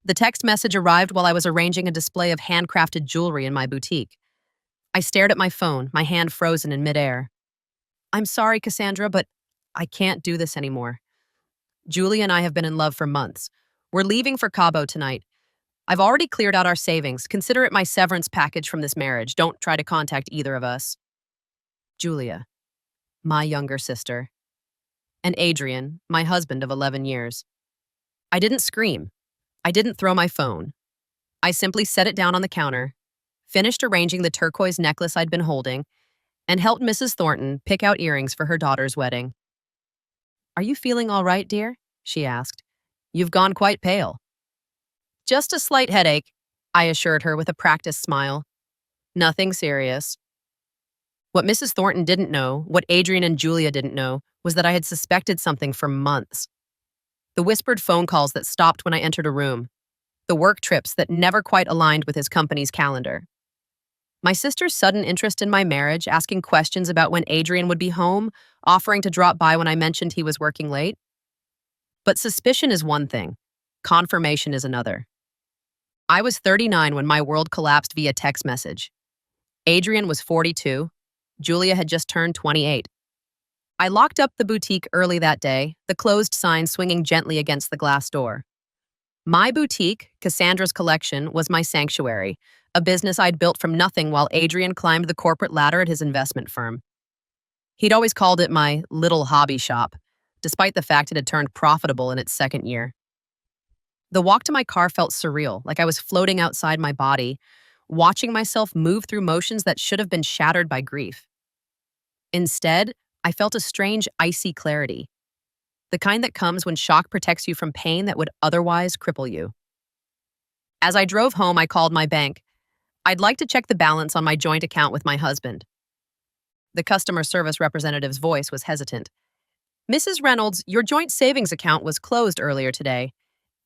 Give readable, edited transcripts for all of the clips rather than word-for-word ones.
The text message arrived while I was arranging a display of handcrafted jewelry in my boutique. I stared at my phone, my hand frozen in midair. I'm sorry, Cassandra, but I can't do this anymore. Julie and I have been in love for months. We're leaving for Cabo tonight. I've already cleared out our savings. Consider it my severance package from this marriage. Don't try to contact either of us. Julia, my younger sister. And Adrian, my husband of 11 years. I didn't scream. I didn't throw my phone. I simply set it down on the counter, finished arranging the turquoise necklace I'd been holding, and helped Mrs. Thornton pick out earrings for her daughter's wedding. Are you feeling all right, dear? She asked. You've gone quite pale. Just a slight headache, I assured her with a practiced smile. Nothing serious. What Mrs. Thornton didn't know, what Adrian and Julia didn't know, was that I had suspected something for months. The whispered phone calls that stopped when I entered a room. The work trips that never quite aligned with his company's calendar. My sister's sudden interest in my marriage, asking questions about when Adrian would be home, offering to drop by when I mentioned he was working late. But suspicion is one thing. Confirmation is another. I was 39 when my world collapsed via text message. Adrian was 42. Julia had just turned 28. I locked up the boutique early that day, the closed sign swinging gently against the glass door. My boutique, Cassandra's Collection, was my sanctuary, a business I'd built from nothing while Adrian climbed the corporate ladder at his investment firm. He'd always called it my little hobby shop, despite the fact it had turned profitable in its second year. The walk to my car felt surreal, like I was floating outside my body, watching myself move through motions that should have been shattered by grief. Instead, I felt a strange, icy clarity, the kind that comes when shock protects you from pain that would otherwise cripple you. As I drove home, I called my bank. I'd like to check the balance on my joint account with my husband. The customer service representative's voice was hesitant. Mrs. Reynolds, your joint savings account was closed earlier today.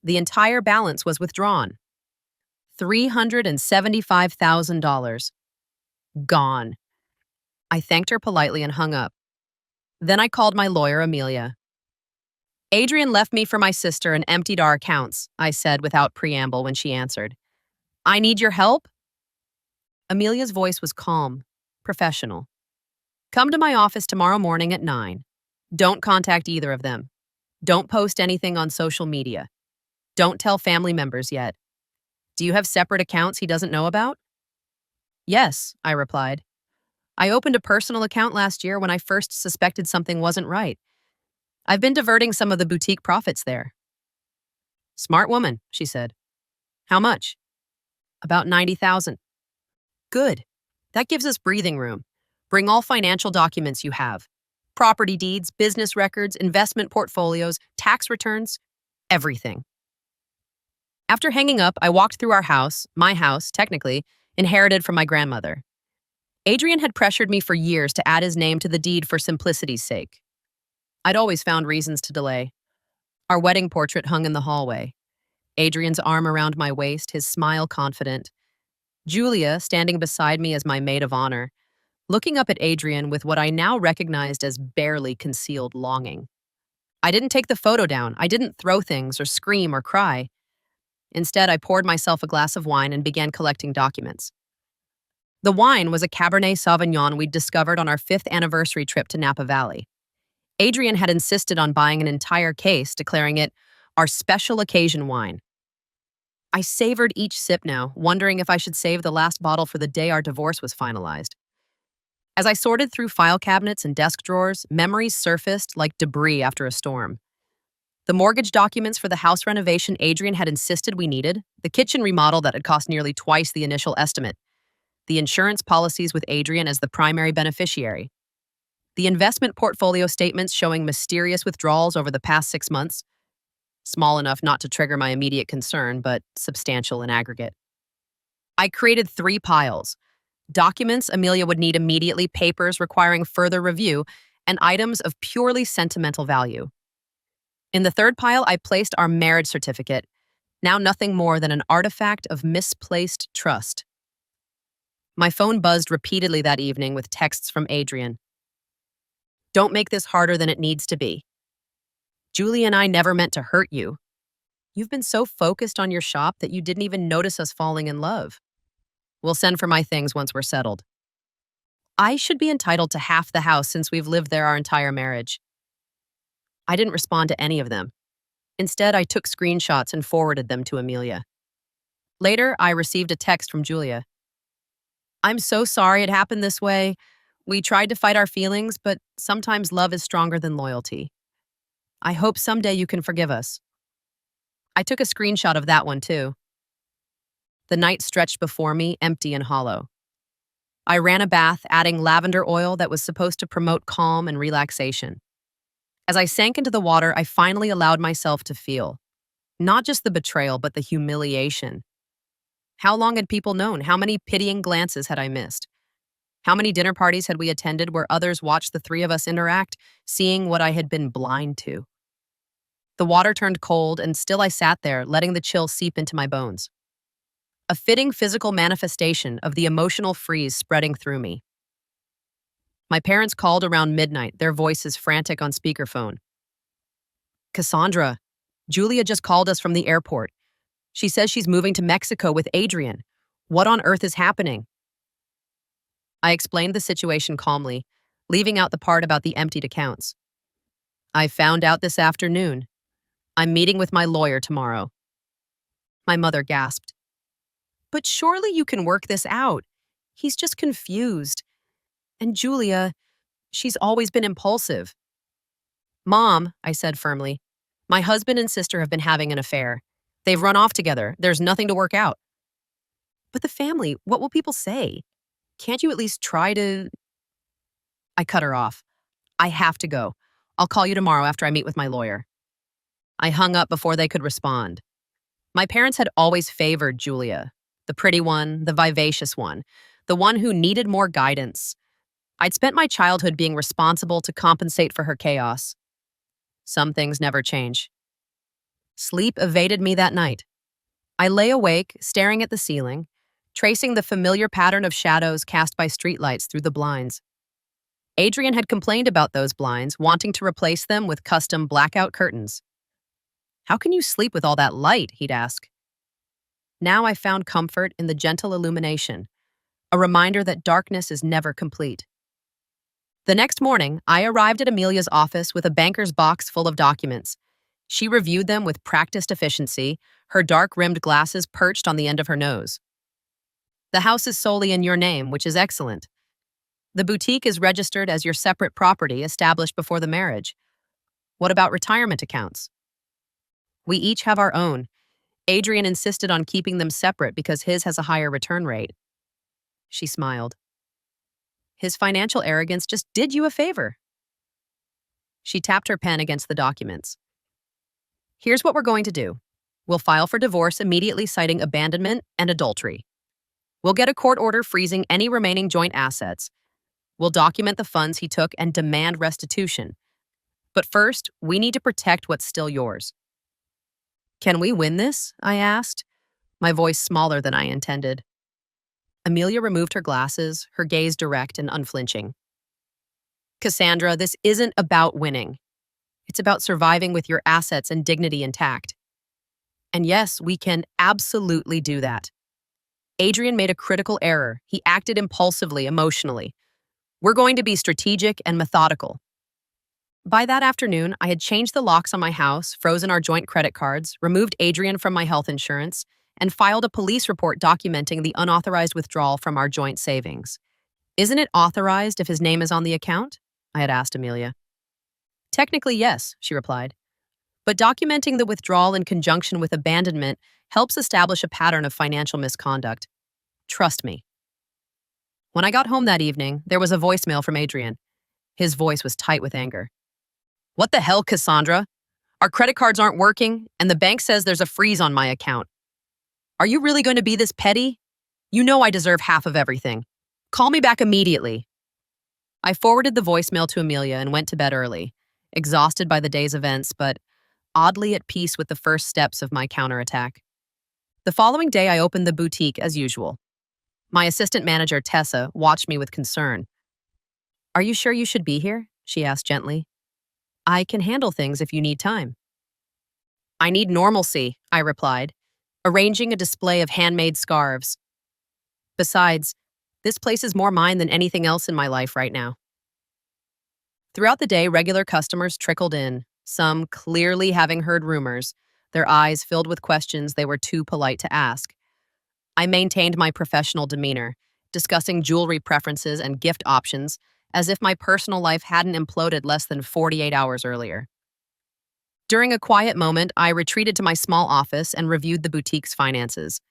The entire balance was withdrawn. $375,000. Gone. I thanked her politely and hung up. Then I called my lawyer, Amelia. Adrian left me for my sister and emptied our accounts, I said without preamble when she answered. I need your help? Amelia's voice was calm, professional. Come to my office tomorrow morning at 9. Don't contact either of them. Don't post anything on social media. Don't tell family members yet. Do you have separate accounts he doesn't know about? Yes, I replied. I opened a personal account last year when I first suspected something wasn't right. I've been diverting some of the boutique profits there. Smart woman, she said. How much? About 90,000. Good. That gives us breathing room. Bring all financial documents you have. Property deeds, business records, investment portfolios, tax returns, everything. After hanging up, I walked through our house, my house, technically, inherited from my grandmother. Adrian had pressured me for years to add his name to the deed for simplicity's sake. I'd always found reasons to delay. Our wedding portrait hung in the hallway. Adrian's arm around my waist, his smile confident. Julia standing beside me as my maid of honor, looking up at Adrian with what I now recognized as barely concealed longing. I didn't take the photo down. I didn't throw things or scream or cry. Instead, I poured myself a glass of wine and began collecting documents. The wine was a Cabernet Sauvignon we'd discovered on our 5th anniversary trip to Napa Valley. Adrian had insisted on buying an entire case, declaring it our special occasion wine. I savored each sip now, wondering if I should save the last bottle for the day our divorce was finalized. As I sorted through file cabinets and desk drawers, memories surfaced like debris after a storm. The mortgage documents for the house renovation Adrian had insisted we needed, the kitchen remodel that had cost nearly twice the initial estimate, the insurance policies with Adrian as the primary beneficiary, the investment portfolio statements showing mysterious withdrawals over the past 6 months, small enough not to trigger my immediate concern, but substantial in aggregate. I created 3 piles: documents Amelia would need immediately, papers requiring further review, and items of purely sentimental value. In the 3rd pile, I placed our marriage certificate, now nothing more than an artifact of misplaced trust. My phone buzzed repeatedly that evening with texts from Adrian. Don't make this harder than it needs to be. Julie and I never meant to hurt you. You've been so focused on your shop that you didn't even notice us falling in love. We'll send for my things once we're settled. I should be entitled to half the house since we've lived there our entire marriage. I didn't respond to any of them. Instead, I took screenshots and forwarded them to Amelia. Later, I received a text from Julia. I'm so sorry it happened this way. We tried to fight our feelings, but sometimes love is stronger than loyalty. I hope someday you can forgive us. I took a screenshot of that one too. The night stretched before me, empty and hollow. I ran a bath, adding lavender oil that was supposed to promote calm and relaxation. As I sank into the water, I finally allowed myself to feel not just the betrayal, but the humiliation. How long had people known? How many pitying glances had I missed? How many dinner parties had we attended where others watched the three of us interact, seeing what I had been blind to? The water turned cold, and still I sat there, letting the chill seep into my bones. A fitting physical manifestation of the emotional freeze spreading through me. My parents called around midnight, their voices frantic on speakerphone. Cassandra, Julia just called us from the airport. She says she's moving to Mexico with Adrian. What on earth is happening? I explained the situation calmly, leaving out the part about the emptied accounts. I found out this afternoon. I'm meeting with my lawyer tomorrow. My mother gasped. But surely you can work this out. He's just confused. And Julia, she's always been impulsive. Mom, I said firmly, my husband and sister have been having an affair. They've run off together. There's nothing to work out. But the family, what will people say? Can't you at least try to... I cut her off. I have to go. I'll call you tomorrow after I meet with my lawyer. I hung up before they could respond. My parents had always favored Julia, the pretty one, the vivacious one, the one who needed more guidance. I'd spent my childhood being responsible to compensate for her chaos. Some things never change. Sleep evaded me that night. I lay awake, staring at the ceiling, tracing the familiar pattern of shadows cast by streetlights through the blinds. Adrian had complained about those blinds, wanting to replace them with custom blackout curtains. How can you sleep with all that light? He'd ask. Now I found comfort in the gentle illumination, a reminder that darkness is never complete. The next morning, I arrived at Amelia's office with a banker's box full of documents. She reviewed them with practiced efficiency, her dark-rimmed glasses perched on the end of her nose. The house is solely in your name, which is excellent. The boutique is registered as your separate property established before the marriage. What about retirement accounts? We each have our own. Adrian insisted on keeping them separate because his has a higher return rate. She smiled. His financial arrogance just did you a favor. She tapped her pen against the documents. Here's what we're going to do. We'll file for divorce immediately, citing abandonment and adultery. We'll get a court order freezing any remaining joint assets. We'll document the funds he took and demand restitution. But first, we need to protect what's still yours. Can we win this? I asked, my voice smaller than I intended. Amelia removed her glasses, her gaze direct and unflinching. Cassandra, this isn't about winning. It's about surviving with your assets and dignity intact. And yes, we can absolutely do that. Adrian made a critical error. He acted impulsively, emotionally. We're going to be strategic and methodical. By that afternoon, I had changed the locks on my house, frozen our joint credit cards, removed Adrian from my health insurance, and filed a police report documenting the unauthorized withdrawal from our joint savings. Isn't it authorized if his name is on the account? I had asked Amelia. Technically, yes, she replied. But documenting the withdrawal in conjunction with abandonment helps establish a pattern of financial misconduct. Trust me. When I got home that evening, there was a voicemail from Adrian. His voice was tight with anger. What the hell, Cassandra? Our credit cards aren't working, and the bank says there's a freeze on my account. Are you really going to be this petty? You know I deserve half of everything. Call me back immediately. I forwarded the voicemail to Amelia and went to bed early, exhausted by the day's events, but oddly at peace with the first steps of my counterattack. The following day, I opened the boutique as usual. My assistant manager, Tessa, watched me with concern. Are you sure you should be here? She asked gently. I can handle things if you need time. I need normalcy, I replied, arranging a display of handmade scarves. Besides, this place is more mine than anything else in my life right now. Throughout the day, regular customers trickled in, some clearly having heard rumors, their eyes filled with questions they were too polite to ask. I maintained my professional demeanor, discussing jewelry preferences and gift options as if my personal life hadn't imploded less than 48 hours earlier. During a quiet moment, I retreated to my small office and reviewed the boutique's finances.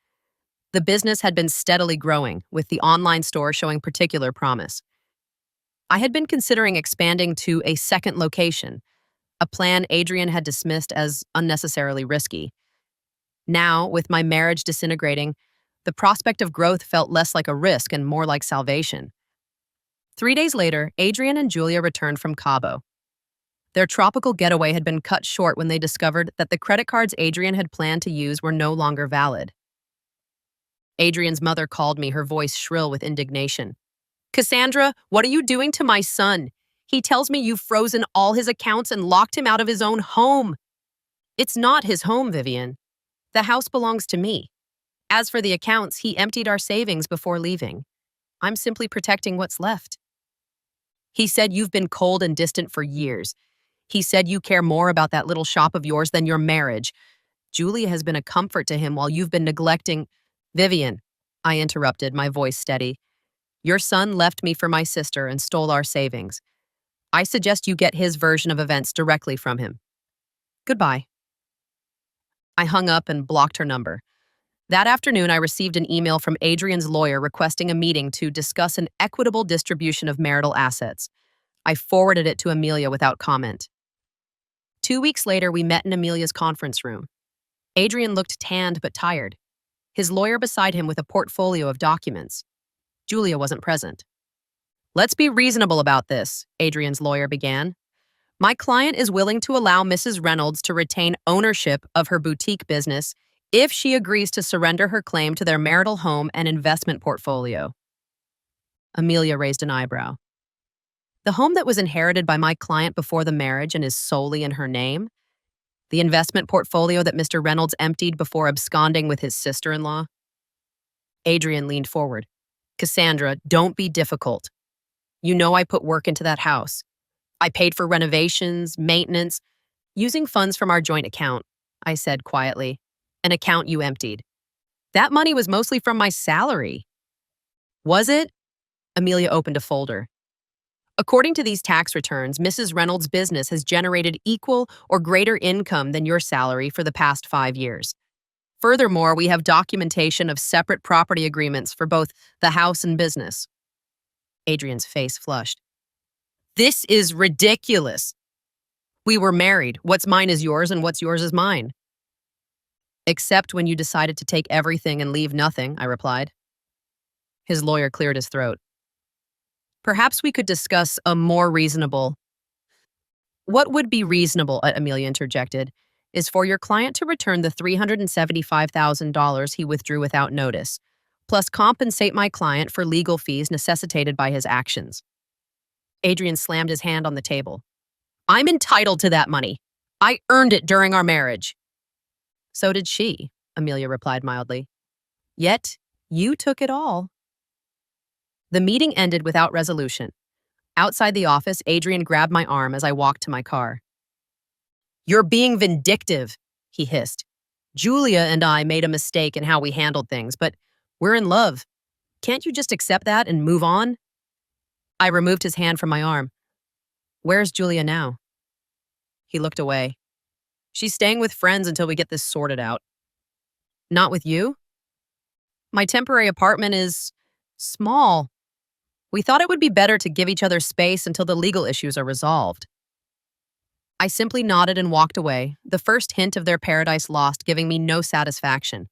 The business had been steadily growing, with the online store showing particular promise. I had been considering expanding to a second location, a plan Adrian had dismissed as unnecessarily risky. Now, with my marriage disintegrating, the prospect of growth felt less like a risk and more like salvation. 3 days later, Adrian and Julia returned from Cabo. Their tropical getaway had been cut short when they discovered that the credit cards Adrian had planned to use were no longer valid. Adrian's mother called me, her voice shrill with indignation. "Cassandra, what are you doing to my son? He tells me you've frozen all his accounts and locked him out of his own home." "It's not his home, Vivian. The house belongs to me. As for the accounts, he emptied our savings before leaving. I'm simply protecting what's left." "He said you've been cold and distant for years. He said you care more about that little shop of yours than your marriage. Julia has been a comfort to him while you've been neglecting—" "Vivian," I interrupted, my voice steady. "Your son left me for my sister and stole our savings. I suggest you get his version of events directly from him. Goodbye." I hung up and blocked her number. That afternoon, I received an email from Adrian's lawyer requesting a meeting to discuss an equitable distribution of marital assets. I forwarded it to Amelia without comment. 2 weeks later, we met in Amelia's conference room. Adrian looked tanned but tired, his lawyer beside him with a portfolio of documents. Julia wasn't present. "Let's be reasonable about this," Adrian's lawyer began. "My client is willing to allow Mrs. Reynolds to retain ownership of her boutique business if she agrees to surrender her claim to their marital home and investment portfolio." Amelia raised an eyebrow. "The home that was inherited by my client before the marriage and is solely in her name? The investment portfolio that Mr. Reynolds emptied before absconding with his sister-in-law?" Adrian leaned forward. "Cassandra, don't be difficult. You know I put work into that house. I paid for renovations, maintenance, using funds from our joint account," I said quietly. "An account you emptied. That money was mostly from my salary." "Was it?" Amelia opened a folder. "According to these tax returns, Mrs. Reynolds' business has generated equal or greater income than your salary for the past 5 years. Furthermore, we have documentation of separate property agreements for both the house and business." Adrian's face flushed. "This is ridiculous. We were married. What's mine is yours and what's yours is mine." "Except when you decided to take everything and leave nothing," I replied. His lawyer cleared his throat. "Perhaps we could discuss a more reasonable—" "What would be reasonable," Amelia interjected, "is for your client to return the $375,000 he withdrew without notice, plus compensate my client for legal fees necessitated by his actions." Adrian slammed his hand on the table. "I'm entitled to that money. I earned it during our marriage." "So did she," Amelia replied mildly. "Yet, you took it all." The meeting ended without resolution. Outside the office, Adrian grabbed my arm as I walked to my car. "You're being vindictive," he hissed. "Julia and I made a mistake in how we handled things, but we're in love. Can't you just accept that and move on?" I removed his hand from my arm. "Where's Julia now?" He looked away. "She's staying with friends until we get this sorted out." "Not with you?" "My temporary apartment is small. We thought it would be better to give each other space until the legal issues are resolved." I simply nodded and walked away, the first hint of their paradise lost giving me no satisfaction,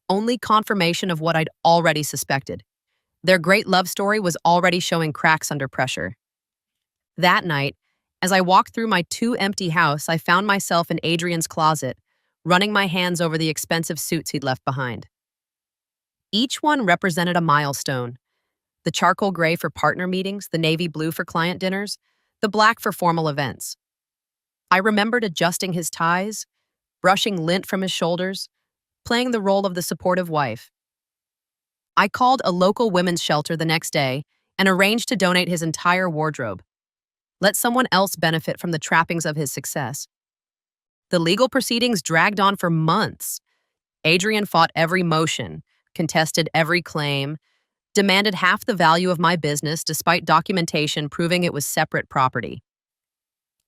only confirmation of what I'd already suspected. Their great love story was already showing cracks under pressure. That night, as I walked through my too-empty house, I found myself in Adrian's closet, running my hands over the expensive suits he'd left behind. Each one represented a milestone. The charcoal gray for partner meetings, the navy blue for client dinners, the black for formal events. I remembered adjusting his ties, brushing lint from his shoulders, playing the role of the supportive wife. I called a local women's shelter the next day and arranged to donate his entire wardrobe. Let someone else benefit from the trappings of his success. The legal proceedings dragged on for months. Adrian fought every motion, contested every claim, demanded half the value of my business despite documentation proving it was separate property.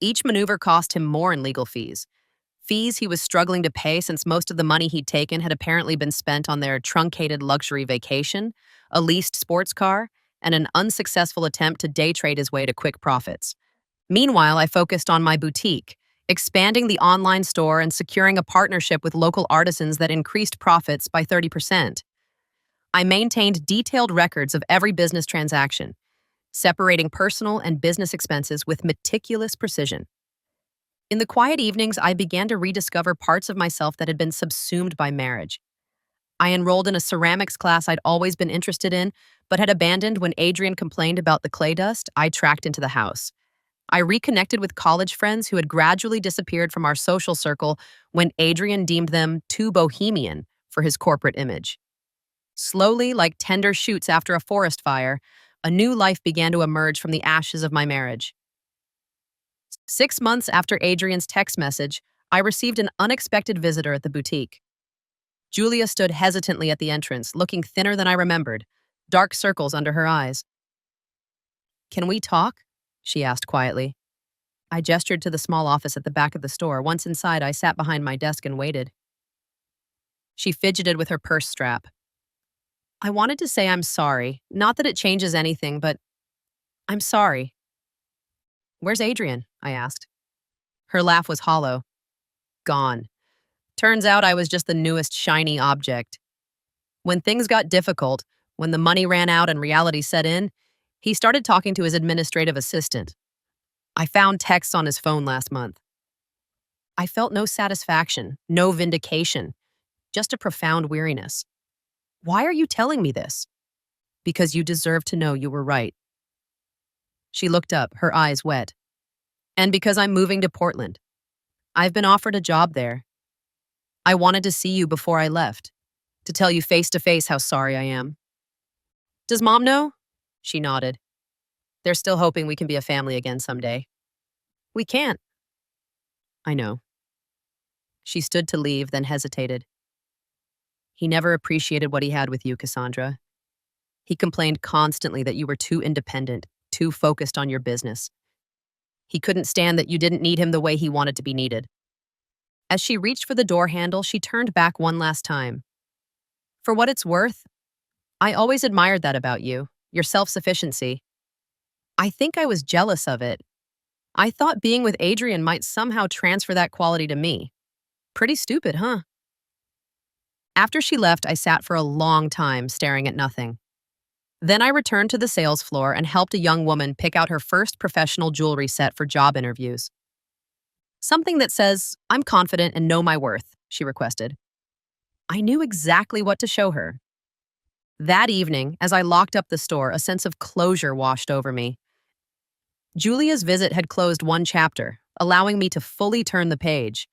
Each maneuver cost him more in legal fees. Fees he was struggling to pay since most of the money he'd taken had apparently been spent on their truncated luxury vacation, a leased sports car, and an unsuccessful attempt to day trade his way to quick profits. Meanwhile, I focused on my boutique, expanding the online store and securing a partnership with local artisans that increased profits by 30%. I maintained detailed records of every business transaction, separating personal and business expenses with meticulous precision. In the quiet evenings, I began to rediscover parts of myself that had been subsumed by marriage. I enrolled in a ceramics class I'd always been interested in, but had abandoned when Adrian complained about the clay dust I tracked into the house. I reconnected with college friends who had gradually disappeared from our social circle when Adrian deemed them too bohemian for his corporate image. Slowly, like tender shoots after a forest fire, a new life began to emerge from the ashes of my marriage. 6 months after Adrian's text message, I received an unexpected visitor at the boutique. Julia stood hesitantly at the entrance, looking thinner than I remembered, dark circles under her eyes. "Can we talk?" she asked quietly. I gestured to the small office at the back of the store. Once inside, I sat behind my desk and waited. She fidgeted with her purse strap. "I wanted to say I'm sorry. Not that it changes anything, but I'm sorry." "Where's Adrian?" I asked. Her laugh was hollow. "Gone. Turns out I was just the newest shiny object. When things got difficult, when the money ran out and reality set in, he started talking to his administrative assistant. I found texts on his phone last month. I felt no satisfaction, no vindication, just a profound weariness. Why are you telling me this?" "Because you deserve to know you were right." She looked up, her eyes wet. "And because I'm moving to Portland. I've been offered a job there. I wanted to see you before I left, to tell you face to face how sorry I am." "Does Mom know?" She nodded. "They're still hoping we can be a family again someday." "We can't." "I know." She stood to leave, then hesitated. "He never appreciated what he had with you, Cassandra. He complained constantly that you were too independent, too focused on your business. He couldn't stand that you didn't need him the way he wanted to be needed." As she reached for the door handle, she turned back one last time. "For what it's worth, I always admired that about you, your self-sufficiency. I think I was jealous of it. I thought being with Adrian might somehow transfer that quality to me. Pretty stupid, huh?" After she left, I sat for a long time staring at nothing. Then I returned to the sales floor and helped a young woman pick out her first professional jewelry set for job interviews. "Something that says, 'I'm confident and know my worth,'" she requested. I knew exactly what to show her. That evening, as I locked up the store, a sense of closure washed over me. Julia's visit had closed one chapter, allowing me to fully turn the page.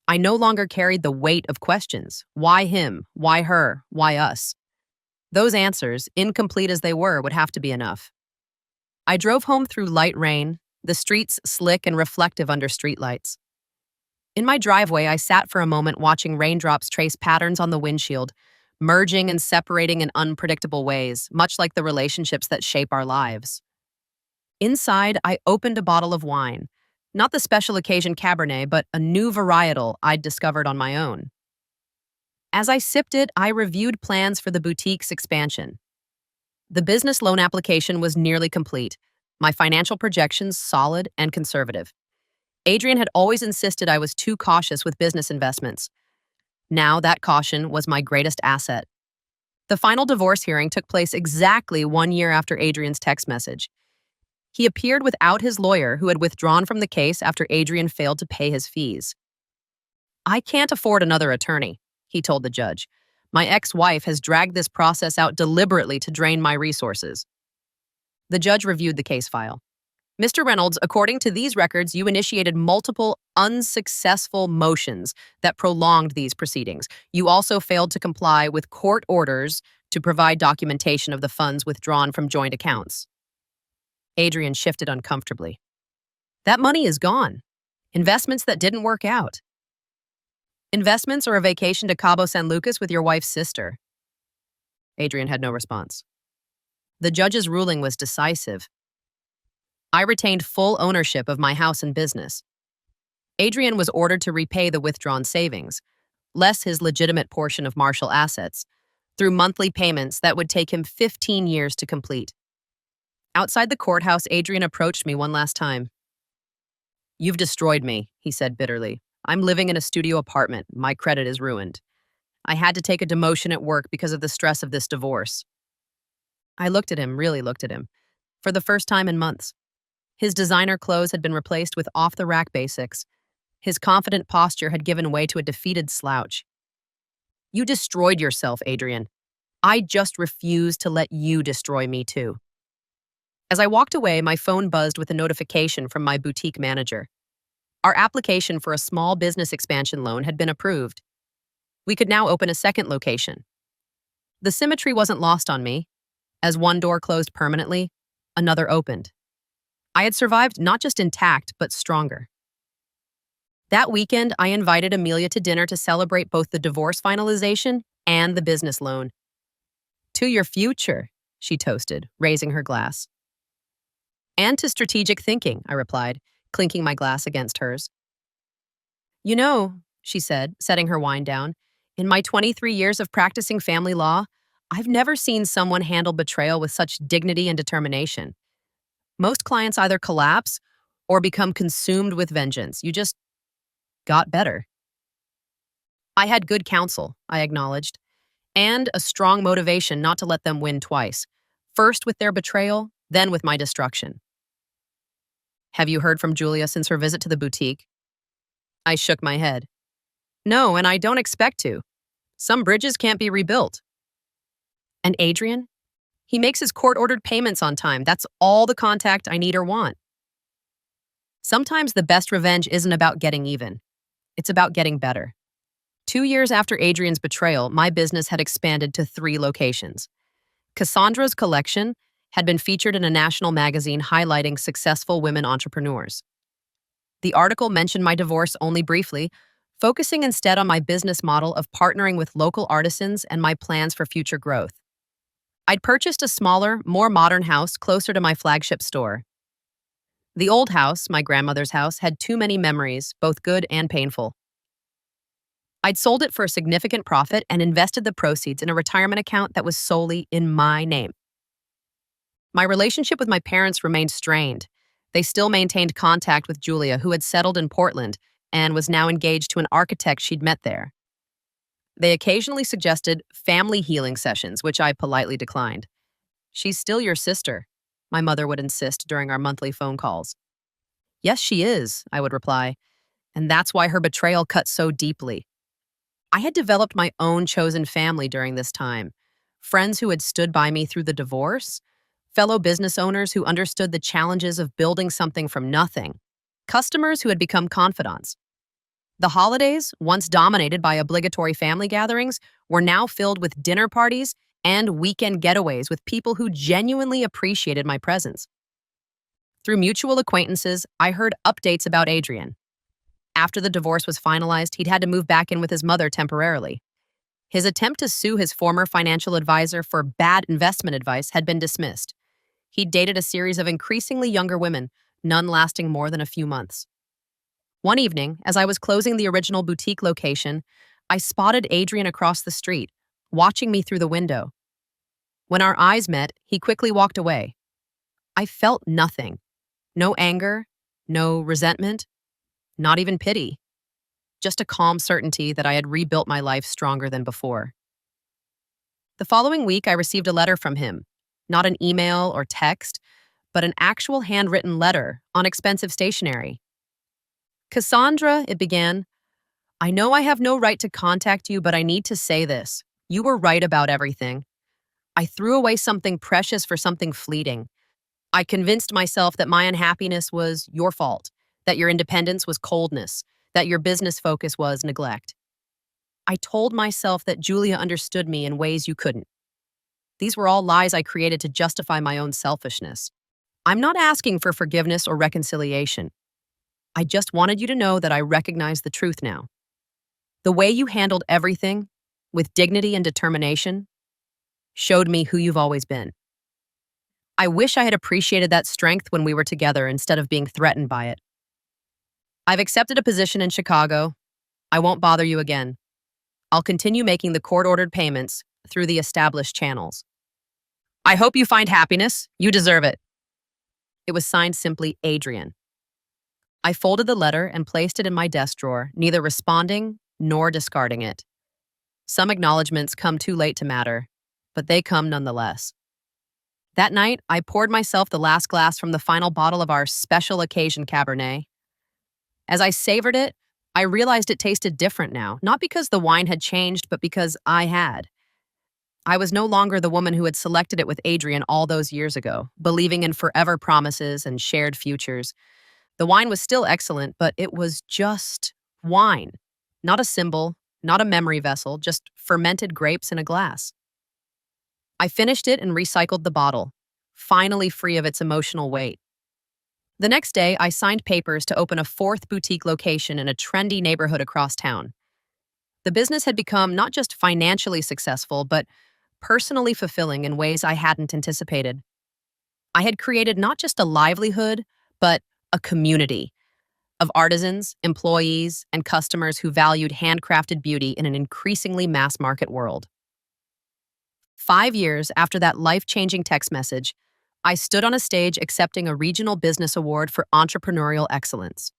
I no longer carried the weight of questions. Why him? Why her? Why us? Those answers, incomplete as they were, would have to be enough. I drove home through light rain, the streets slick and reflective under streetlights. In my driveway, I sat for a moment watching raindrops trace patterns on the windshield, merging and separating in unpredictable ways, much like the relationships that shape our lives. Inside, I opened a bottle of wine, not the special occasion Cabernet, but a new varietal I'd discovered on my own. As I sipped it, I reviewed plans for the boutique's expansion. The business loan application was nearly complete, my financial projections solid and conservative. Adrian had always insisted I was too cautious with business investments. Now that caution was my greatest asset. The final divorce hearing took place exactly 1 year after Adrian's text message. He appeared without his lawyer, who had withdrawn from the case after Adrian failed to pay his fees. "I can't afford another attorney," he told the judge. "My ex-wife has dragged this process out deliberately to drain my resources." The judge reviewed the case file. Mr. Reynolds, according to these records, you initiated multiple unsuccessful motions that prolonged these proceedings. You also failed to comply with court orders to provide documentation of the funds withdrawn from joint accounts. Adrian shifted uncomfortably. That money is gone. Investments that didn't work out. Investments or a vacation to Cabo San Lucas with your wife's sister. Adrian had no response. The judge's ruling was decisive. I retained full ownership of my house and business. Adrian was ordered to repay the withdrawn savings, less his legitimate portion of Marshall assets, through monthly payments that would take him 15 years to complete. Outside the courthouse, Adrian approached me one last time. You've destroyed me, he said bitterly. I'm living in a studio apartment. My credit is ruined. I had to take a demotion at work because of the stress of this divorce. I looked at him, really looked at him, for the first time in months. His designer clothes had been replaced with off-the-rack basics. His confident posture had given way to a defeated slouch. You destroyed yourself, Adrian. I just refuse to let you destroy me too. As I walked away, my phone buzzed with a notification from my boutique manager. Our application for a small business expansion loan had been approved. We could now open a second location. The symmetry wasn't lost on me. As one door closed permanently, another opened. I had survived not just intact, but stronger. That weekend, I invited Amelia to dinner to celebrate both the divorce finalization and the business loan. To your future, she toasted, raising her glass. And to strategic thinking, I replied, clinking my glass against hers. You know, she said, setting her wine down, in my 23 years of practicing family law, I've never seen someone handle betrayal with such dignity and determination. Most clients either collapse or become consumed with vengeance. You just got better. I had good counsel, I acknowledged, and a strong motivation not to let them win twice. First with their betrayal, then with my destruction. Have you heard from Julia since her visit to the boutique? I shook my head. No, and I don't expect to. Some bridges can't be rebuilt. And Adrian? He makes his court-ordered payments on time. That's all the contact I need or want. Sometimes the best revenge isn't about getting even. It's about getting better. 2 years after Adrian's betrayal, my business had expanded to 3 locations. Cassandra's collection had been featured in a national magazine highlighting successful women entrepreneurs. The article mentioned my divorce only briefly, focusing instead on my business model of partnering with local artisans and my plans for future growth. I'd purchased a smaller, more modern house closer to my flagship store. The old house, my grandmother's house, had too many memories, both good and painful. I'd sold it for a significant profit and invested the proceeds in a retirement account that was solely in my name. My relationship with my parents remained strained. They still maintained contact with Julia, who had settled in Portland and was now engaged to an architect she'd met there. They occasionally suggested family healing sessions, which I politely declined. She's still your sister, my mother would insist during our monthly phone calls. Yes, she is, I would reply, and that's why her betrayal cut so deeply. I had developed my own chosen family during this time, friends who had stood by me through the divorce, fellow business owners who understood the challenges of building something from nothing, customers who had become confidants. The holidays, once dominated by obligatory family gatherings, were now filled with dinner parties and weekend getaways with people who genuinely appreciated my presence. Through mutual acquaintances, I heard updates about Adrian. After the divorce was finalized, he'd had to move back in with his mother temporarily. His attempt to sue his former financial advisor for bad investment advice had been dismissed. He'd dated a series of increasingly younger women, none lasting more than a few months. One evening, as I was closing the original boutique location, I spotted Adrian across the street, watching me through the window. When our eyes met, he quickly walked away. I felt nothing. No anger, no resentment, not even pity. Just a calm certainty that I had rebuilt my life stronger than before. The following week, I received a letter from him. Not an email or text, but an actual handwritten letter on expensive stationery. Cassandra, it began, I know I have no right to contact you, but I need to say this. You were right about everything. I threw away something precious for something fleeting. I convinced myself that my unhappiness was your fault, that your independence was coldness, that your business focus was neglect. I told myself that Julia understood me in ways you couldn't. These were all lies I created to justify my own selfishness. I'm not asking for forgiveness or reconciliation. I just wanted you to know that I recognize the truth now. The way you handled everything, with dignity and determination, showed me who you've always been. I wish I had appreciated that strength when we were together instead of being threatened by it. I've accepted a position in Chicago. I won't bother you again. I'll continue making the court-ordered payments through the established channels. I hope you find happiness. You deserve it. It was signed simply Adrian. I folded the letter and placed it in my desk drawer, neither responding nor discarding it. Some acknowledgments come too late to matter, but they come nonetheless. That night, I poured myself the last glass from the final bottle of our special occasion Cabernet. As I savored it, I realized it tasted different now, not because the wine had changed, but because I had. I was no longer the woman who had selected it with Adrian all those years ago, believing in forever promises and shared futures. The wine was still excellent, but it was just wine. Not a symbol, not a memory vessel, just fermented grapes in a glass. I finished it and recycled the bottle, finally free of its emotional weight. The next day, I signed papers to open a fourth boutique location in a trendy neighborhood across town. The business had become not just financially successful, but personally fulfilling in ways I hadn't anticipated. I had created not just a livelihood, but a community of artisans, employees, and customers who valued handcrafted beauty in an increasingly mass-market world. 5 years after that life-changing text message, I stood on a stage accepting a regional business award for entrepreneurial excellence.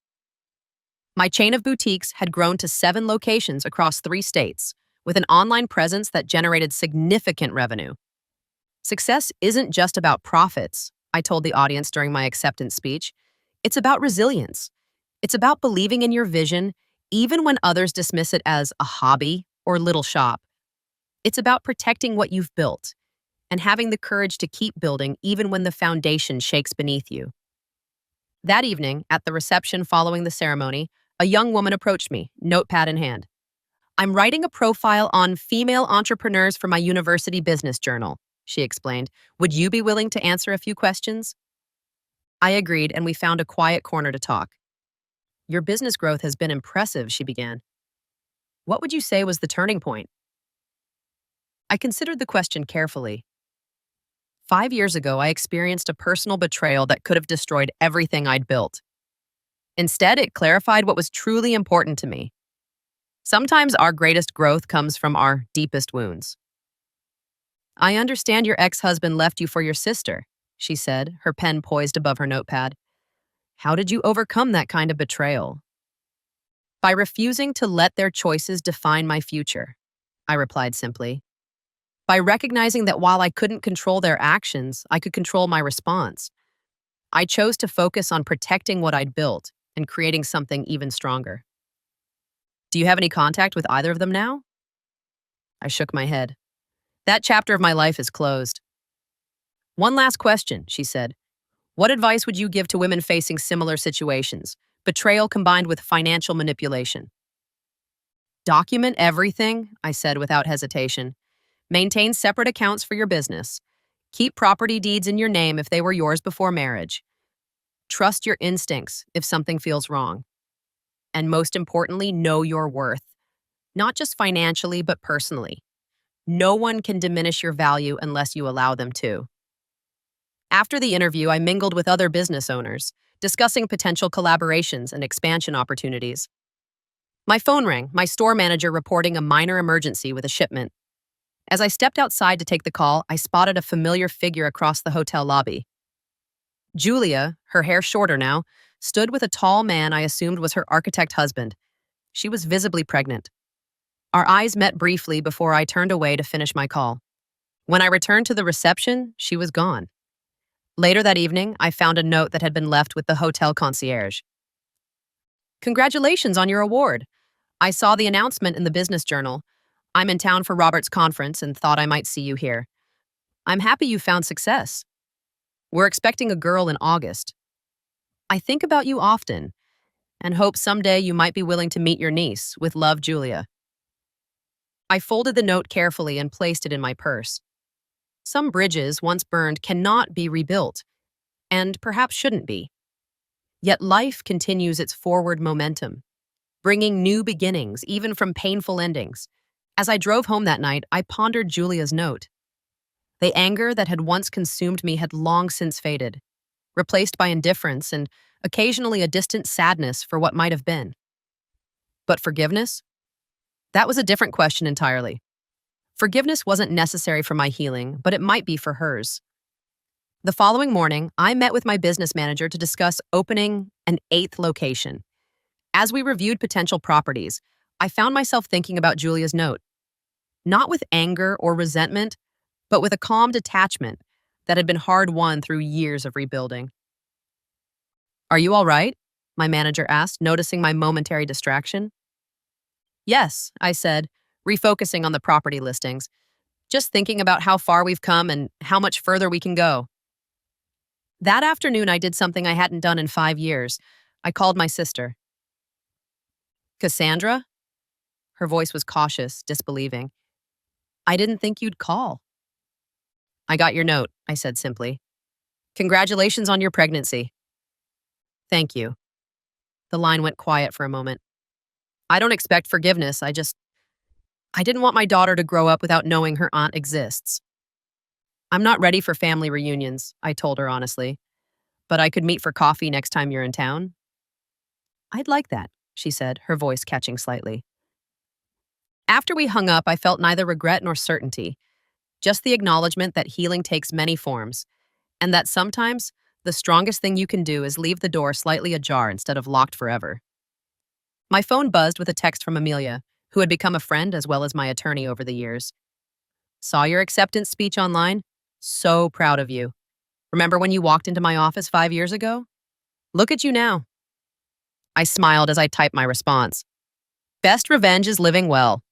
My chain of boutiques had grown to 7 locations across 3 states, with an online presence that generated significant revenue. Success isn't just about profits, I told the audience during my acceptance speech. It's about resilience. It's about believing in your vision, even when others dismiss it as a hobby or little shop. It's about protecting what you've built and having the courage to keep building even when the foundation shakes beneath you. That evening, at the reception following the ceremony, a young woman approached me, notepad in hand. I'm writing a profile on female entrepreneurs for my university business journal, she explained. Would you be willing to answer a few questions? I agreed, and we found a quiet corner to talk. Your business growth has been impressive, she began. What would you say was the turning point? I considered the question carefully. 5 years ago, I experienced a personal betrayal that could have destroyed everything I'd built. Instead, it clarified what was truly important to me. Sometimes our greatest growth comes from our deepest wounds. I understand your ex-husband left you for your sister, she said, her pen poised above her notepad. How did you overcome that kind of betrayal? By refusing to let their choices define my future, I replied simply. By recognizing that while I couldn't control their actions, I could control my response. I chose to focus on protecting what I'd built and creating something even stronger. Do you have any contact with either of them now? I shook my head. That chapter of my life is closed. One last question, she said. What advice would you give to women facing similar situations, betrayal combined with financial manipulation? Document everything, I said without hesitation. Maintain separate accounts for your business. Keep property deeds in your name if they were yours before marriage. Trust your instincts if something feels wrong. And most importantly, know your worth. Not just financially, but personally. No one can diminish your value unless you allow them to. After the interview, I mingled with other business owners, discussing potential collaborations and expansion opportunities. My phone rang, my store manager reporting a minor emergency with a shipment. As I stepped outside to take the call, I spotted a familiar figure across the hotel lobby. Julia, her hair shorter now, stood with a tall man I assumed was her architect husband. She was visibly pregnant. Our eyes met briefly before I turned away to finish my call. When I returned to the reception, she was gone. Later that evening, I found a note that had been left with the hotel concierge. Congratulations on your award. I saw the announcement in the business journal. I'm in town for Robert's conference and thought I might see you here. I'm happy you found success. We're expecting a girl in August. I think about you often and hope someday you might be willing to meet your niece. With love, Julia. I folded the note carefully and placed it in my purse. Some bridges, once burned, cannot be rebuilt, and perhaps shouldn't be. Yet life continues its forward momentum, bringing new beginnings, even from painful endings. As I drove home that night, I pondered Julia's note. The anger that had once consumed me had long since faded, replaced by indifference and occasionally a distant sadness for what might have been. But forgiveness? That was a different question entirely. Forgiveness wasn't necessary for my healing, but it might be for hers. The following morning, I met with my business manager to discuss opening an eighth location. As we reviewed potential properties, I found myself thinking about Julia's note, not with anger or resentment, but with a calm detachment that had been hard-won through years of rebuilding. "Are you all right?" my manager asked, noticing my momentary distraction. "Yes," I said, refocusing on the property listings, just thinking about how far we've come and how much further we can go. That afternoon, I did something I hadn't done in 5 years. I called my sister. "Cassandra?" Her voice was cautious, disbelieving. "I didn't think you'd call." "I got your note," I said simply. "Congratulations on your pregnancy." "Thank you." The line went quiet for a moment. "I don't expect forgiveness. I didn't want my daughter to grow up without knowing her aunt exists." "I'm not ready for family reunions," I told her honestly, "but I could meet for coffee next time you're in town." "I'd like that," she said, her voice catching slightly. After we hung up, I felt neither regret nor certainty, just the acknowledgement that healing takes many forms, and that sometimes the strongest thing you can do is leave the door slightly ajar instead of locked forever. My phone buzzed with a text from Amelia, who had become a friend as well as my attorney over the years. "Saw your acceptance speech online? So proud of you. Remember when you walked into my office 5 years ago? Look at you now." I smiled as I typed my response. Best revenge is living well.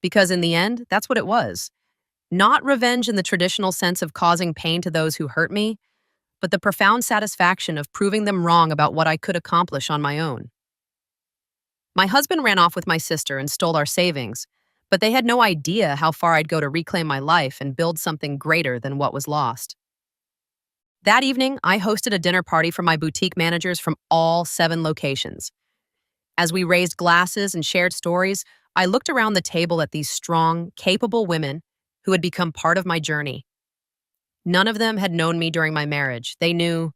Because in the end, that's what it was. Not revenge in the traditional sense of causing pain to those who hurt me, but the profound satisfaction of proving them wrong about what I could accomplish on my own. My husband ran off with my sister and stole our savings, but they had no idea how far I'd go to reclaim my life and build something greater than what was lost. That evening, I hosted a dinner party for my boutique managers from all 7 locations. As we raised glasses and shared stories, I looked around the table at these strong, capable women who had become part of my journey. None of them had known me during my marriage. They knew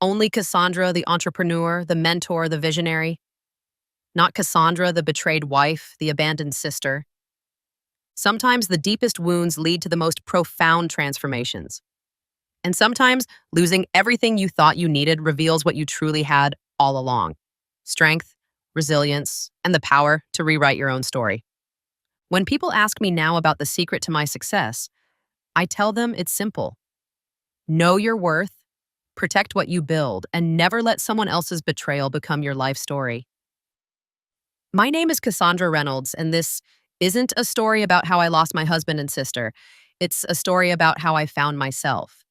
only Cassandra, the entrepreneur, the mentor, the visionary. Not Cassandra, the betrayed wife, the abandoned sister. Sometimes the deepest wounds lead to the most profound transformations. And sometimes losing everything you thought you needed reveals what you truly had all along: strength, resilience, and the power to rewrite your own story. When people ask me now about the secret to my success, I tell them it's simple. Know your worth, protect what you build, and never let someone else's betrayal become your life story. My name is Cassandra Reynolds, and this isn't a story about how I lost my husband and sister. It's a story about how I found myself.